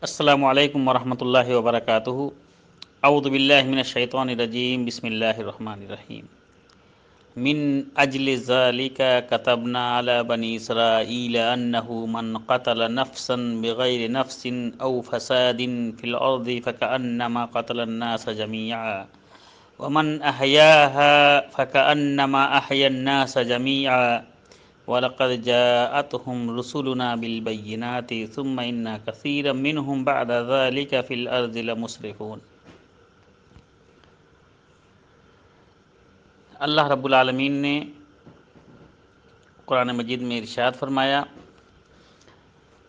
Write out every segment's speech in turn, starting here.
السلام علیکم ورحمۃ اللہ وبرکاتہ۔ اعوذ باللہ من الشیطان الرجیم، بسم اللہ الرحمن الرحیم۔ من اجل ذالک کتبنا علی بنی اسرائیل انہ من قتل نفسا بغیر نفس او فساد فی الارض فکأنما قتل الناس جمیعا ومن احیاها فکأنما احیا الناس جمیعا وَلَقَدْ جَاءَتْهُمْ رُسُلُنَا بِالْبَيِّنَاتِ ثُمَّ إِنَّ كَثِيرًا مِّنْهُمْ بَعْدَ ذَلِكَ فِي الْأَرْضِ لَمُسْرِفُونَ۔ اللہ رب العالمین نے قرآن مجید میں ارشاد فرمایا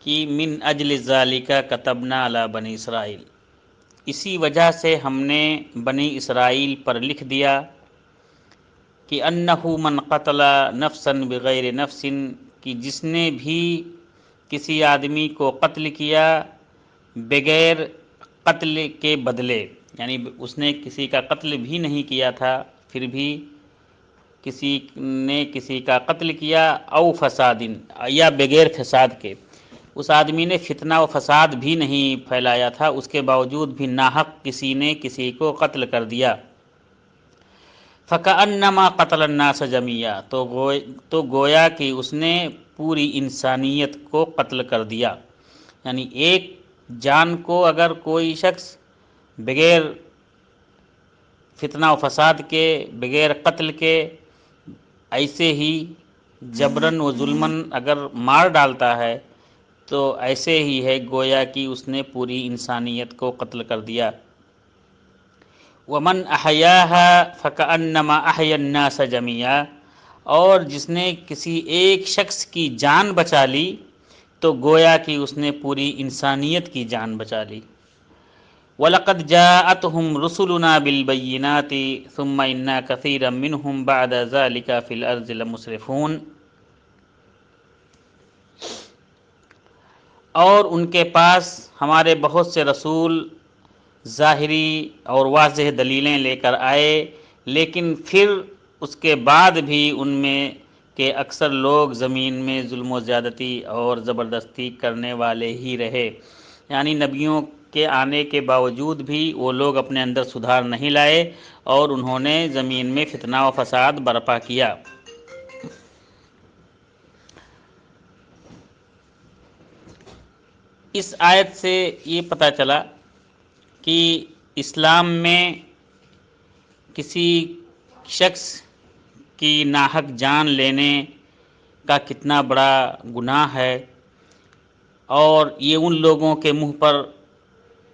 کہ من اجل ذالک کتبنا علی بنی اسرائیل، اسی وجہ سے ہم نے بنی اسرائیل پر لکھ دیا کہ انہ من قتل نفسا بغیر نفس، کہ جس نے بھی کسی آدمی کو قتل کیا بغیر قتل کے بدلے، یعنی اس نے کسی کا قتل بھی نہیں کیا تھا پھر بھی کسی نے کسی کا قتل کیا، او فساد، یا بغیر فساد کے، اس آدمی نے فتنہ و فساد بھی نہیں پھیلایا تھا، اس کے باوجود بھی ناحق کسی نے کسی کو قتل کر دیا، فَكَأَنَّمَا قَتَلَ النَّاسَ جَمِيعًا، تو گویا کہ اس نے پوری انسانیت کو قتل کر دیا۔ یعنی ایک جان کو اگر کوئی شخص بغیر فتنہ و فساد کے، بغیر قتل کے، ایسے ہی جبراً و ظلماً اگر مار ڈالتا ہے تو ایسے ہی ہے گویا کہ اس نے پوری انسانیت کو قتل کر دیا۔ وَمَنْ أَحْيَاهَا فَكَأَنَّمَا أَحْيَا النَّاسَ جَمِيعًا، اور جس نے کسی ایک شخص کی جان بچا لی تو گویا کہ اس نے پوری انسانیت کی جان بچا لی۔ وَلَقَدْ جَاءَتْهُمْ رُسُلُنَا بِالْبَيِّنَاتِ ثُمَّ إِنَّ كَثِيرًا مِّنْهُمْ بَعْدَ ذَلِكَ فِي الْأَرْضِ لَمُسْرِفُونَ، اور ان کے پاس ہمارے بہت سے رسول ظاہری اور واضح دلیلیں لے کر آئے، لیکن پھر اس کے بعد بھی ان میں کے اکثر لوگ زمین میں ظلم و زیادتی اور زبردستی کرنے والے ہی رہے۔ یعنی نبیوں کے آنے کے باوجود بھی وہ لوگ اپنے اندر سدھار نہیں لائے اور انہوں نے زمین میں فتنہ و فساد برپا کیا۔ اس آیت سے یہ پتہ چلا کہ اسلام میں کسی شخص کی ناحق جان لینے کا کتنا بڑا گناہ ہے، اور یہ ان لوگوں کے منہ پر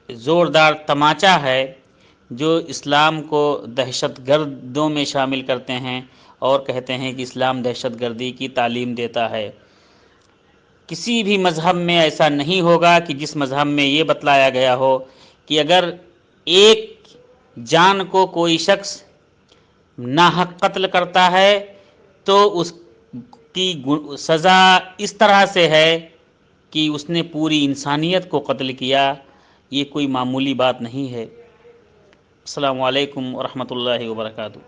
زوردار تماچا ہے جو اسلام کو دہشت گردوں میں شامل کرتے ہیں اور کہتے ہیں کہ اسلام دہشت گردی کی تعلیم دیتا ہے۔ کسی بھی مذہب میں ایسا نہیں ہوگا کہ جس مذہب میں یہ بتلایا گیا ہو کہ اگر ایک جان کو کوئی شخص ناحق قتل کرتا ہے تو اس کی سزا اس طرح سے ہے کہ اس نے پوری انسانیت کو قتل کیا۔ یہ کوئی معمولی بات نہیں ہے۔ السلام علیکم ورحمۃ اللہ وبرکاتہ۔